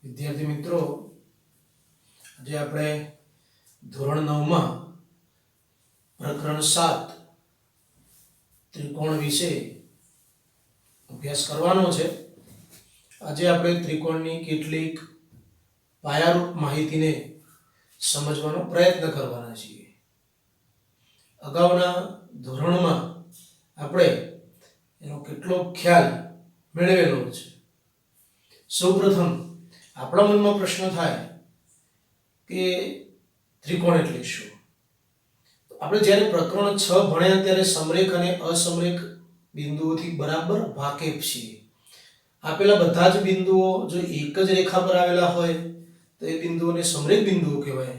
વિદ્યાર્થી મિત્રો, આજે આપણે ધોરણ 9 માં પ્રકરણ 7 ત્રિકોણ વિશે અભ્યાસ કરવાનો છે. આજે આપણે ત્રિકોણની કેટલીક પાયારૂપ માહિતીને સમજવાનો પ્રયત્ન કરવાના છીએ. અગાઉના ધોરણમાં આપણે એનો કેટલો ખ્યાલ મેળવેલો છે. સૌપ્રથમ આપણા મનમાં પ્રશ્ન થાય કે ત્રિકોણ એટલે શું? આપણે જ્યારે પ્રકરણ 6 ભણ્યા ત્યારે સમરેખ અને અસમરેખ બિંદુઓથી બરાબર વાકેફ છીએ. આપેલા બધા જ બિંદુઓ જો એક જ રેખા પર આવેલા હોય તો એ બિંદુઓને સમરેખ બિંદુઓ કહેવાય,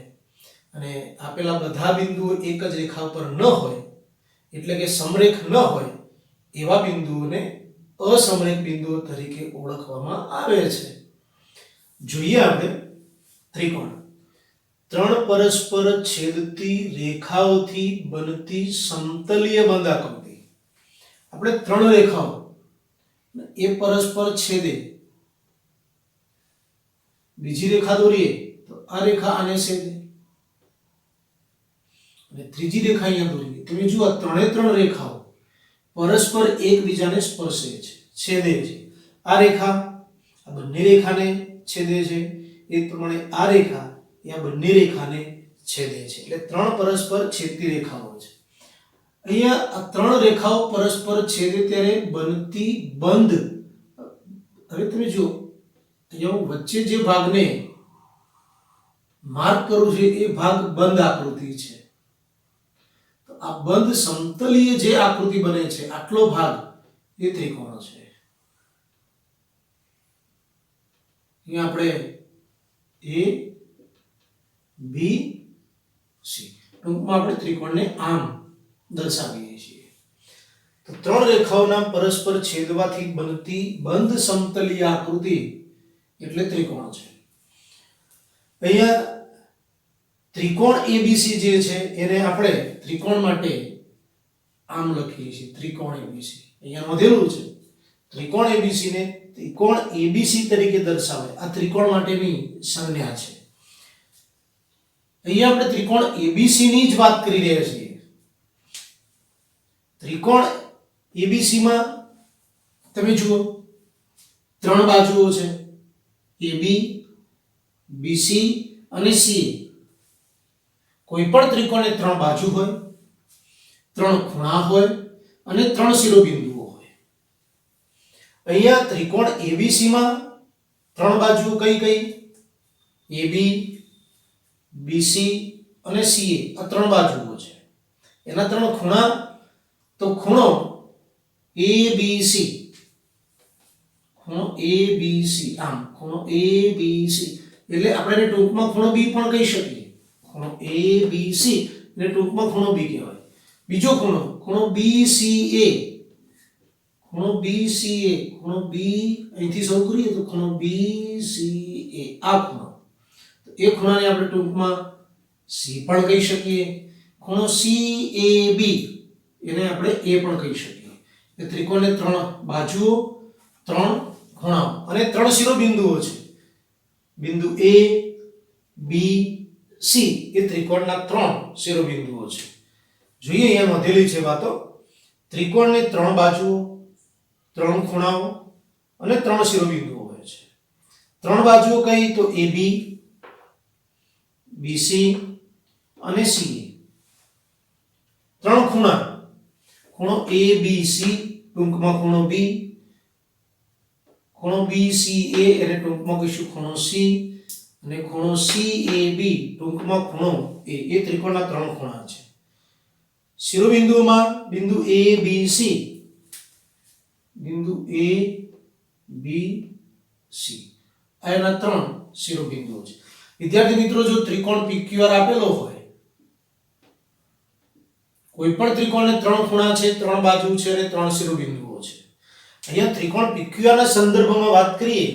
અને આપેલા બધા બિંદુઓ એક જ રેખા પર ન હોય એટલે કે સમરેખ ન હોય એવા બિંદુઓને અસમરેખ બિંદુઓ તરીકે ઓળખવામાં આવે છે. જોઈએ આપણે ત્રિકોણ. ત્રણ પરસ્પર છેદતી રેખાઓથી બનતી સમતલીય બંધ આકૃતિ. આપણે ત્રણ રેખાઓ એ પરસ્પર છેદે, બીજી રેખા દોરીએ તો આ રેખા આને છેદે અને ત્રીજી રેખા અહીંયા દોરીએ. તમે જુઓ ત્રણ રેખાઓ પરસ્પર એકબીજાને સ્પર્શે છે, છેદે છે. આ રેખા આ બંને રેખાને છેદે છે, એ પ્રમાણે આ રેખા એ આ બંને રેખાને છેદે છે. એટલે ત્રણ પરસ્પર છેદતી રેખાઓ છે. અહીંયા આ ત્રણ રેખાઓ પરસ્પર છેદે ત્યારે બનતી બંધ, હવે તમે જુઓ અહીંયા વચ્ચે જે ભાગને માર્ક કરું છું એ ભાગ બંધ આકૃતિ છે. તો આ બંધ સમતલીય જે આકૃતિ બને છે આટલો ભાગ એ ત્રિકોણ છે. અહીંયા આપણે એ બી સી ટૂંકમાં આપણે ત્રિકોણને આમ દર્શાવીએ છીએ. તો ત્રણ રેખાઓના પરસ્પર છેદવાથી બનતી બંધ સમતલીય આકૃતિ એટલે ત્રિકોણ છે. અહીંયા ત્રિકોણ એબીસી જે છે એને આપણે ત્રિકોણ માટે આમ લખીએ છીએ, ત્રિકોણ એબીસી. અહીંયા નોંધેલું છે ત્રિકોણ એબીસી ને ત્રિકોણ એબીસી તરીકે દર્શાવે. આ ત્રિકોણ માટેની સંજ્ઞા છે. અહીંયા આપણે ત્રિકોણ એબીસી ની જ વાત કરી રહ્યા છીએ. ત્રિકોણ એબીસી માં તમે જુઓ ત્રણ બાજુઓ છે, એબી, બીસી અને સી. કોઈ પણ ત્રિકોણને ત્રણ બાજુ હોય, ત્રણ ખૂણા હોય અને ત્રણ શિરોબિંદુઓ હોય. અહીંયા ત્રિકોણ એબીસી માં ત્રણ બાજુઓ કઈ કઈ? એબી, બીસી અને સી. આ ત્રણ બાજુઓ છે. એના ત્રણ ખૂણા, તો ખૂણો એબીસી, ખૂણો એબીસી, આમ ખૂણો એબીસી એટલે આપણે એને ટૂંકમાં ખૂણો બી પણ કહી શકીએ. ખૂણો એબીસી ને ટૂંકમાં ખૂણો બી કહેવાય. બીજો ખૂણો, ખૂણો બીસીએ, ખૂણો બીસીએ, ખૂણો બી અહીંથી શરૂ કરીએ તો ખૂણો બીસીએ, આ ખૂણો, તો એ ખૂણાને આપણે ટૂંકમાં સી પણ કહી શકીએ. ખૂણો સીએબી એને આપણે એ પણ કહી શકીએ. એ ત્રિકોણને ત્રણ બાજુઓ, ત્રણ ખૂણાઓ અને ત્રણ શિરોબિંદુઓ છે. બિંદુ એ, બી, સી એ ત્રિકોણના ત્રણ શિરોબિંદુઓ છે. જોઈએ અહીંયા નોંધેલી છે વાતો. ત્રિકોણને ત્રણ બાજુઓ, ત્રણ ખૂણાઓ અને ત્રણ શિરોબિંદુઓ હોય છે. ત્રણ બાજુઓ કઈ? તો એબી, બીસી અને સી. ત્રણ ખૂણા, ખૂણો એબીસી ટૂંકમાં ખૂણો બી, ખૂણો બીસીએ એને ટૂંકમાં કહીશું ખૂણો સી, અને ખૂણો સીએબી ટૂંકમાં ખૂણો એ. એ ત્રિકોણના ત્રણ ખૂણા છે. શિરોબિંદુઓમાં બિંદુ એ બી સી, બિંદુ એ બી સી આ એના ત્રણ શિરોબિંદુઓ છે. વિદ્યાર્થી મિત્રો, જો ત્રિકોણ પીક્યુઆર આપેલો હોય, કોઈ પણ ત્રિકોણને ત્રણ ખૂણા છે, ત્રણ બાજુ છે અને ત્રણ શિરોબિંદુઓ છે. અહીંયા ત્રિકોણ પીક્યુઆર ના સંદર્ભમાં વાત કરીએ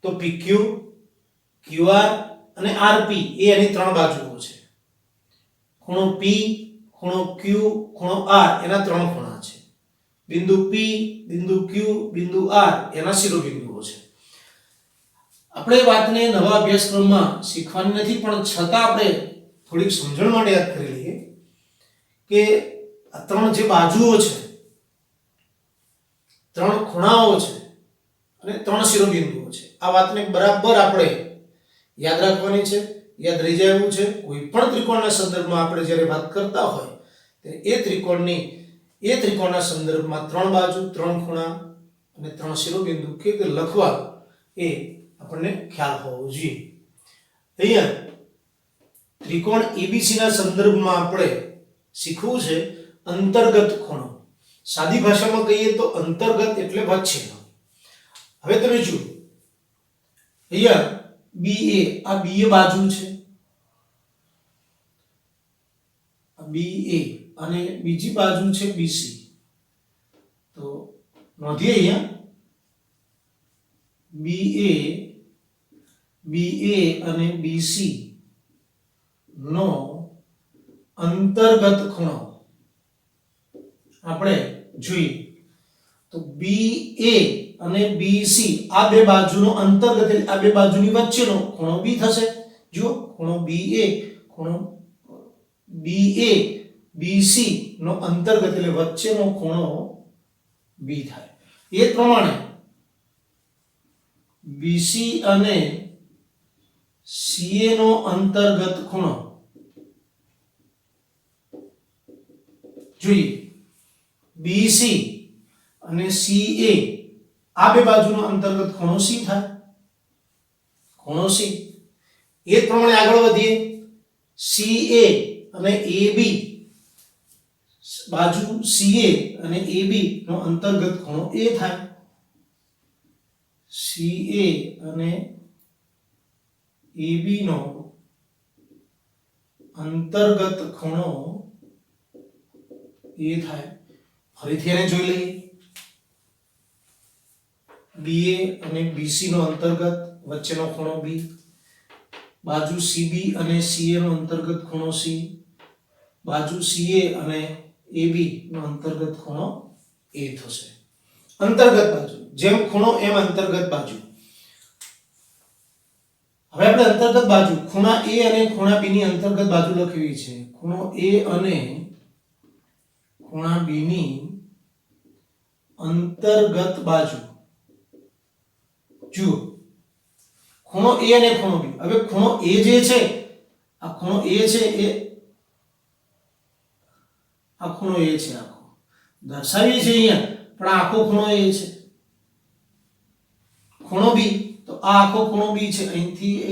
તો પીક્યુ, ક્યુઆર અને આરપી એ એની ત્રણ બાજુઓ છે. ખૂણો પી, ખૂણો ક્યુ, ખૂણો આર એના ત્રણ ખૂણા છે. બિંદુ પી, બિંદુ ક્યુ, બિંદુ આર એના શિરોબિંદુઓ છે. આપણે વાતને નવા અભ્યાસક્રમમાં શીખવાની નથી, પણ છતાં આપણે થોડીક સમજણ માટે યાદ કરી લઈએ કે આ ત્રણ જે બાજુઓ છે, ત્રણ ખૂણાઓ છે અને ત્રણ શિરોબિંદુઓ છે, આ વાતને બરાબર આપણે યાદ રાખવાની છે, યાદ રહી જાય એવું છે. કોઈ પણ ત્રિકોણના સંદર્ભમાં આપણે જ્યારે વાત કરતા હોય ત્યારે એ ત્રિકોણના સંદર્ભમાં ત્રણ બાજુ, ત્રણ ખૂણા અને ત્રણ શિરોબિંદુ કે લખવા એ આપણને ખ્યાલ હોવો જોઈએ. અહીંયા ત્રિકોણ ABC ના સંદર્ભમાં આપણે શીખવું છે અંતર્ગત ખૂણો. સાદી ભાષામાં કહીએ તો અંતર્ગત એટલે વચ્ચેનો. હવે તમે જુઓ, અહીંયા BA, આ BA બાજુ છે, BA અને બીજી બાજુ છે BC. તો નોંધીએ અહીંયા BA અને BC નો અંતર્ગત ખૂણો આપણે જોઈએ તો BA અને BC આ બે બાજુનો અંતર્ગત એટલે આ બે બાજુની વચ્ચેનો ખૂણો B થશે. જો ખૂણો BA BC નો અંતર્ગત એટલે વચ્ચેનો ખૂણો B થાય. એ પ્રમાણે BC અને CA નો અંતર્ગત ખૂણો જોઈએ. BC અને CA આ બે બાજુનો અંતર્ગત ખૂણો C થાય, ખૂણો C. એ પ્રમાણે આગળ વધીએ, CA અને AB બાજુ CA અને AB નો અંતર્ગત ખૂણો A થાય. CA અને AB નો અંતર્ગત ખૂણો A થાય. ફરીથી એને જોઈ લઈએ, BA અને BC નો અંતર્ગત વચ્ચેનો ખૂણો B, બાજુ CB અને CA નો અંતર્ગત ખૂણો C, બાજુ CA અને AB નો અંતર્ગત ખૂણો A થશે. અંતર્ગત બાજુ, જેમ ખૂણો એમ અંતર્ગત બાજુ. હવે આપણે અંતર્ગત બાજુ ખૂણા A અને ખૂણા B ની અંતર્ગત બાજુ લખવી છે. ખૂણો A અને ખૂણા B ની અંતર્ગત બાજુ. જુઓ, ખૂણો A અને ખૂણો B. હવે ખૂણો A જે છે, આ ખૂણો A છે, આ ખૂણો A છે, આખો દર્શાવીએ છે અહીંયા, પણ આખો ખૂણો A છે. ખૂણો B, તો આ આખો ખૂણો B છે, અહીંથી A,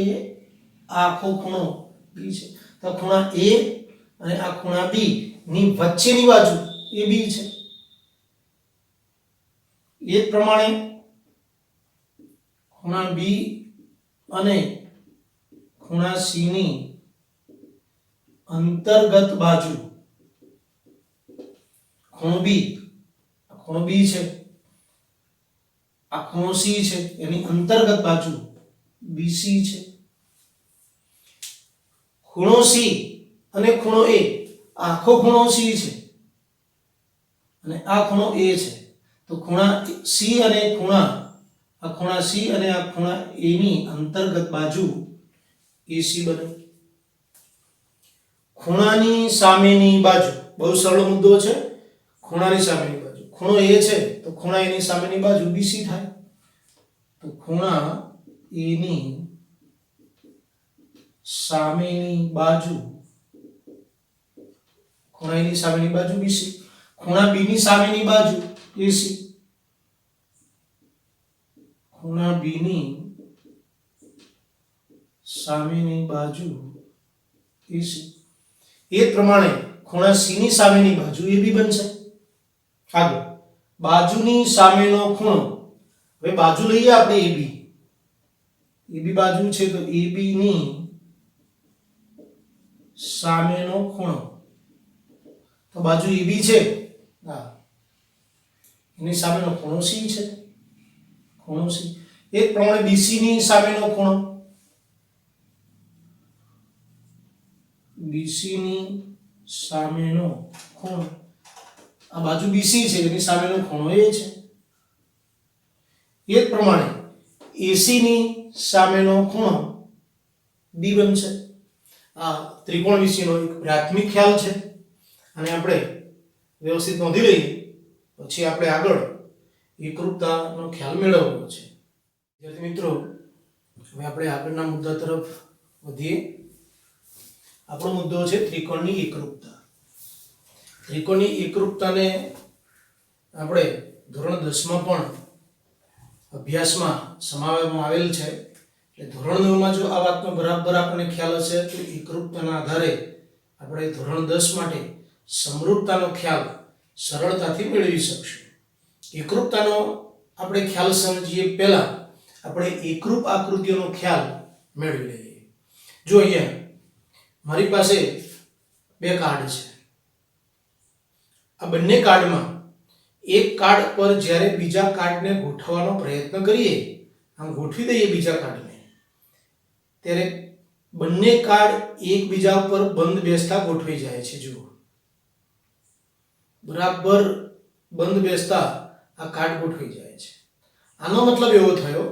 આ આખો ખૂણો B છે. તો ખૂણા A અને આ ખૂણા B ની વચ્ચેની બાજુ એ B છે. એ જ પ્રમાણે ખૂણા B અને ખૂણા C ની અંતર્ગત બાજુ ખૂણો B, આ ખૂણો B છે, આ ખૂણો C છે, એની અંતર્ગત બાજુ BC છે. ખૂણો C અને ખૂણો A, આખો ખૂણો C છે અને આ ખૂણો A છે. તો ખૂણા C અને આ ખૂણા C અને આ ખૂણા A ની અંતર્ગત બાજુ AC બને. ખૂણાની સામેની બાજુ, બહુ સરળ મુદ્દો છે. ખૂણાની સામેની બાજુ, ખૂણો A છે તો ખૂણા A ની સામેની બાજુ BC થાય. તો ખૂણા A ની સામેની બાજુ, ખૂણા A ની સામેની બાજુ BC, ખૂણા B ની સામેની બાજુ AC, ખૂણા B ની સામેની બાજુ AC. એ પ્રમાણે ખૂણા C ની સામેની બાજુ AB બનશે. આગળ બાજુની સામેનો ખૂણો. હવે બાજુ લઈએ આપણે AB બાજુ છે તો AB ની સામેનો ખૂણો, તો બાજુ AB છે, હા, એની સામેનો ખૂણો C છે, ખૂણો C. એ જ પ્રમાણે BC ની સામેનો ખૂણો, BC ની સામેનો ખૂણો, આ બાજુ BC છે, એની સામેનો ખૂણો A છે. એ જ પ્રમાણે AC ની સામેનો ખૂણો B બનશે. આ ત્રિકોણ વિશેનો એક પ્રાથમિક ખ્યાલ છે અને આપણે વ્યવસ્થિત નોંધી લઈએ પછી આપણે આગળ એકરૂપતાનો ખ્યાલ મેળવવો છે. વિદ્યાર્થી મિત્રો, હવે આપણે આગળના મુદ્દા તરફ વધીએ. આપણો મુદ્દો છે ત્રિકોણની એકરૂપતા. ત્રિકોણની એકરૂપતાને આપણે ધોરણ 10 માં પણ અભ્યાસમાં સમાવવામાં આવેલ છે. એટલે ધોરણ 9 માં જો આ વાતનો બરાબર આપણને ખ્યાલ હશે તો એકરૂપતાના આધારે આપણે ધોરણ 10 માટે સમરૂપતાનો ખ્યાલ સરળતાથી મેળવી શકશું. એકરૂપતાનો આપણે ખ્યાલ સમજીએ પહેલા આપણે એકરૂપ આકૃતિઓનો ખ્યાલ મેળવી લઈએ. જો અહીંયા મારી પાસે બે કાર્ડ છે. આ બંને કાર્ડમાં એક કાર્ડ પર જ્યારે બીજા કાર્ડને ગોઠવવાનો પ્રયત્ન કરીએ, આમ ગોઠવી દઈએ બીજા કાર્ડને, ત્યારે બંને કાર્ડ એકબીજા ઉપર બંધ બેસતા ગોઠવાઈ જાય છે. જુઓ, બરાબર બંધ બેસતા આ કાર્ડ ગોઠવાઈ જાય છે. આનો મતલબ એવો થયો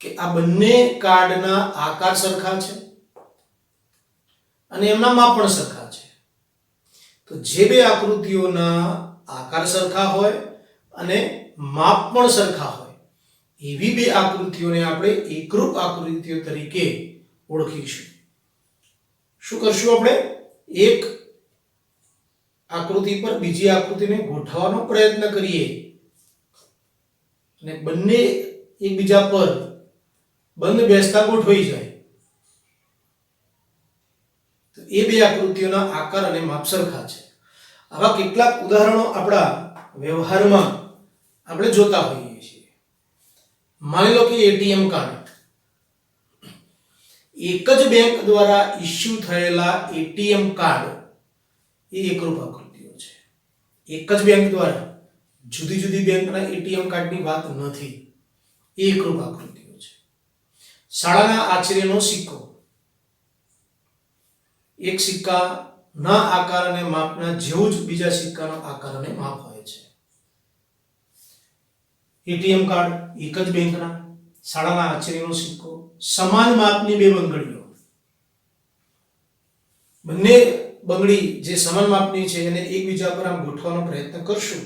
કે આ બંને કાર્ડના આકાર સરખા છે અને એમના માપ પણ સરખા છે. તો જે બે આકૃતિઓના આકાર સરખા હોય અને માપ પણ સરખા હોય એવી બે આકૃતિઓને આપણે એકરૂપ આકૃતિઓ તરીકે ઓળખીશું. શું કરશું આપણે? એક આકૃતિ પર બીજી આકૃતિને ગોઠવવાનો પ્રયત્ન કરીએ અને બંને એકબીજા પર બંધ બેસતા ગોઠવાઈ જાય તો એ બે આકૃતિઓના આકાર અને માપ સરખા છે. આવા કેટલાક ઉદાહરણો આપણા વ્યવહારમાં આપણે જોતા હોઈએ છીએ. માની લો કે એટીએમ કાર્ડ, એક જ બેંક દ્વારા ઇસ્યુ થયેલા એટીએમ કાર્ડ એ એકરૂપ આકૃતિઓ છે. એક જ બેંક દ્વારા, જુદી જુદી બેંકના એટીએમ કાર્ડની વાત નથી, એ એકરૂપ આકૃતિઓ છે. શાળાના આચાર્યનો સિક્કો, એક સિક્કાના આકાર અને માપના જેવું જ બીજા સિક્કાનો આકાર અને માપ હોય છે. એટીએમ કાર્ડ એક જ બેંકના, શાળાના આચાર્યનો સિક્કો, સમાન માપની બે બંગડીઓ. બંને બંગડી જે સમાન માપની છે એને એકબીજા પર આમ ગોઠવવાનો પ્રયત્ન કરશું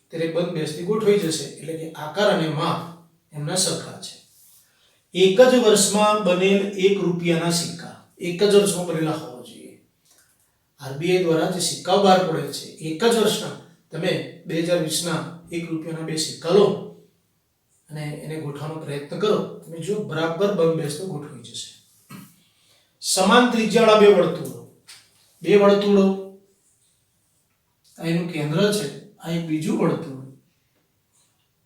ત્યારે બંધ બેસતી ગોઠવાઈ જશે. એટલે કે આકાર અને માપ એમના સરખા છે. એક જ વર્ષમાં બનેલ ₹1 સિક્કા, એક જ વર્ષમાં બનેલા હોવા જોઈએ. આરબીઆઈ દ્વારા જે સિક્કાઓ બહાર પડે છે એક જ વર્ષના, તમે 2020ના ₹1ના બે સિક્કા લો અને એને ગોઠવવાનો પ્રયત્ન કરો, તમે જો બરાબર બંધ બેસતો ગોઠવાઈ જશે. સમાન ત્રિજ્યાવાળા બે વર્તુળો, આ એનું કેન્દ્ર છે, આ એક બીજું વર્તુળ,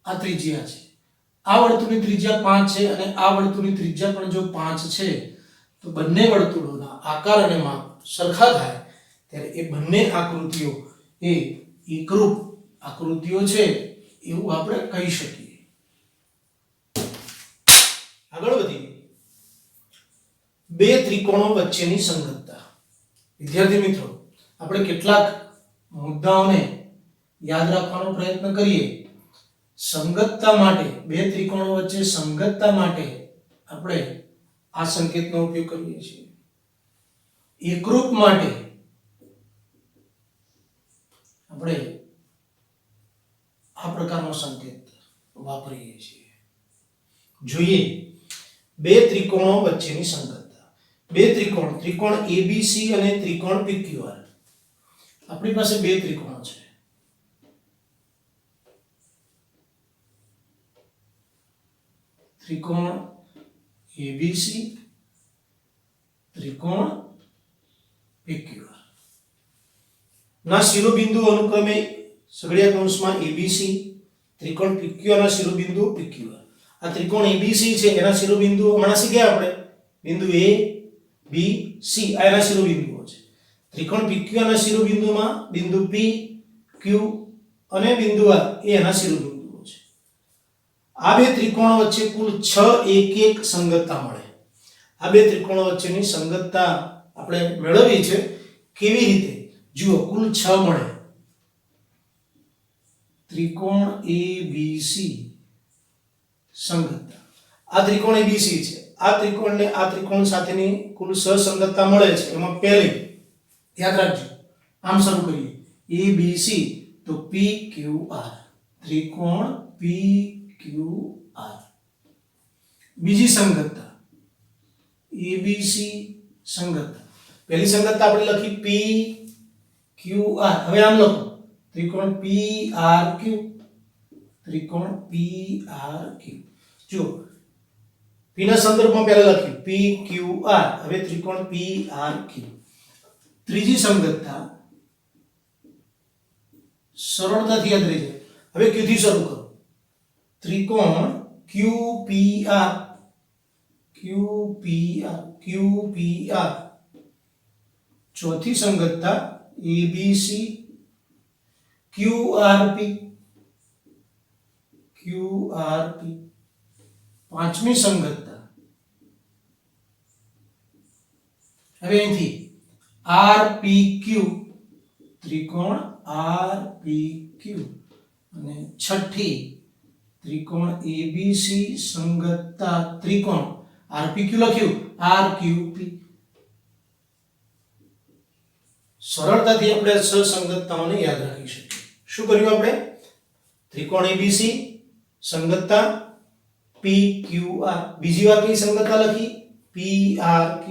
આ ત્રિજ્યા છે. આ વર્તુળની ત્રિજ્યા 5 છે અને આ વર્તુળની ત્રિજ્યા પણ જો 5 છે તો બંને વર્તુળોના આકાર અને માપ સરખા થાય ત્યારે એ બંને આકૃતિઓ એ એકરૂપ આકૃતિઓ છે એવું આપણે કહી શકીએ. આગળ વધીએ. બે ત્રિકોણો વચ્ચેની સંગતતા. વિદ્યાર્થી મિત્રો, આપણે કેટલાક મુદ્દાઓને યાદ રાખવાનો પ્રયત્ન કરીએ. સંગતતા માટે, બે ત્રિકોણો વચ્ચે સંગતતા માટે આપણે આ સંકેતનો ઉપયોગ કરીએ છીએ. એકરૂપ માટે આપણે આ પ્રકારનો સંકેત વાપરીએ છીએ. જોઈએ બે ત્રિકોણો વચ્ચેની સંગતતા. બે ત્રિકોણ, ત્રિકોણ ABC અને ત્રિકોણ PQR. આપણી પાસે બે ત્રિકોણો છે. ત્રિકોણ ABC, ત્રિકોણ PQR ના શિરોબિંદુ અનુક્રમે સગડિયા કૌંસમાં ABC, ત્રિકોણ PQR ના શિરોબિંદુ PQR. આ ત્રિકોણ ABC છે એના શિરોબિંદુ હમણાં શીખ્યા આપણે, બિંદુ A, B, C આ એના શિરોબિંદુઓ છે. ત્રિકોણ PQR ના શિરોબિંદુમાં બિંદુ P, Q અને બિંદુ R એ એના શિરોબિંદુઓ છે. આ બે ત્રિકોણો વચ્ચે કુલ 6 સંગતતા મળે. આ બે ત્રિકોણો વચ્ચેની સંગતતા આપણે મેળવવી છે. કેવી રીતે? જુઓ, કુલ 6 મળે. ત્રિકોણ ABC સંગતતા. આ ત્રિકોણ ABC છે, આ ત્રિકોણને આ ત્રિકોણ સાથેની કુલ સહસંગતતા મળે છે. એમાં પહેલી યાદ રાખજો, આમ શરૂ કરીએ ABC તો PQR, ત્રિકોણ PQR. બીજી સંગતતા ABC સંગતતા, પહેલી સંગતતા આપણે લખી PQR. હવે આમ લખો ત્રિકોણ PRQ, ત્રિકોણ PRQ. જો P ના સંદર્ભમાં પહેલા લખ્યું PQR, હવે ત્રિકોણ PRQ. ત્રીજી સંગતતા સરળતાથી યાદ રહી જાય. હવે Q થી શરૂ કરો, ત્રિકોણ QPR, QPR, QPR. ચોથી સંગતતા ABC, QRP, QRP. પાંચમી સંગતતા હવે અહીંથી RPQ, ત્રિકોણ RPQ. અને છઠ્ઠી ત્રિકોણ ABC સંગતતા ત્રિકોણ RPQ લખ્યું RQP. સરળતાથી આપણે સહસંગતતાઓને યાદ રાખી શકીએ. શું કર્યું આપણે? ત્રિકોણ ABC સંગતતા PQR, બીજી વાર કઈ સંગતતા લખી PRQ,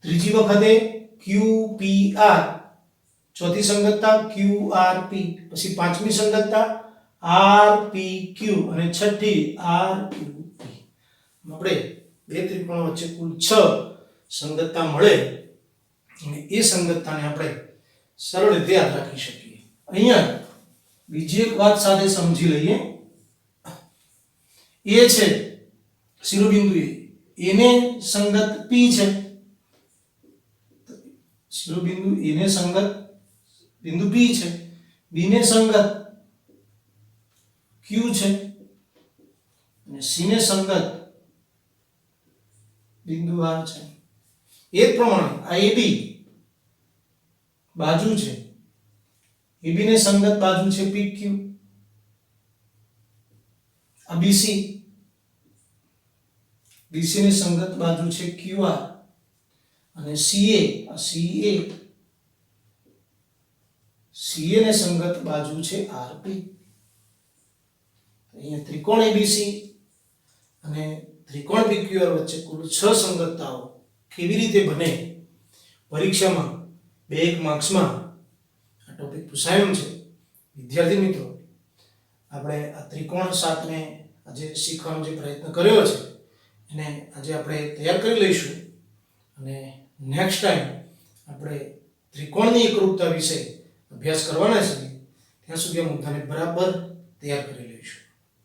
ત્રીજી વખતે QPR, ચોથી સંગતતા QRP, પછી પાંચમી સંગતતા RPQ અને છઠ્ઠી RQP. આપણે બે ત્રિકોણો વચ્ચે કુલ 6 સંગતતા મળે અને એ સંગતતાને આપણે સરળ રીતે યાદ રાખી શકીએ. અહીંયા બીજી એક વાત સાથે સમજી લઈએ. એ છે શિરોબિંદુ એ, એને સંગત P છે, શિરોબિંદુ એને સંગત બિંદુ P છે, B ને સંગત Q છે અને C ને સંગત બિંદુ R છે. એ જ પ્રમાણે આ AB બાજુ છે, AB ને સંગત બાજુ છે PQ. આ BC, BC ને સંગત બાજુ છે QR. અને CA, આ CA, CA ને સંગત બાજુ છે RP. અહીંયા ત્રિકોણ ABC અને ત્રિકોણ PQR વચ્ચે કુલ 6 સંગતતાઓ કેવી રીતે બને, પરીક્ષામાં 2 માર્ક્સમાં આ ટોપિક પૂછાયો છે. વિદ્યાર્થી મિત્રો, આપણે આ ત્રિકોણ 7 ને આજે શીખવાનો જે પ્રયત્ન કર્યો છે એને આજે આપણે તૈયાર કરી લઈશું અને નેક્સ્ટ ટાઈમ આપણે ત્રિકોણની એકરૂપતા વિશે અભ્યાસ કરવાના છે. ત્યાં સુધી આ મુદ્દાને બરાબર તૈયાર કરી લઈશું.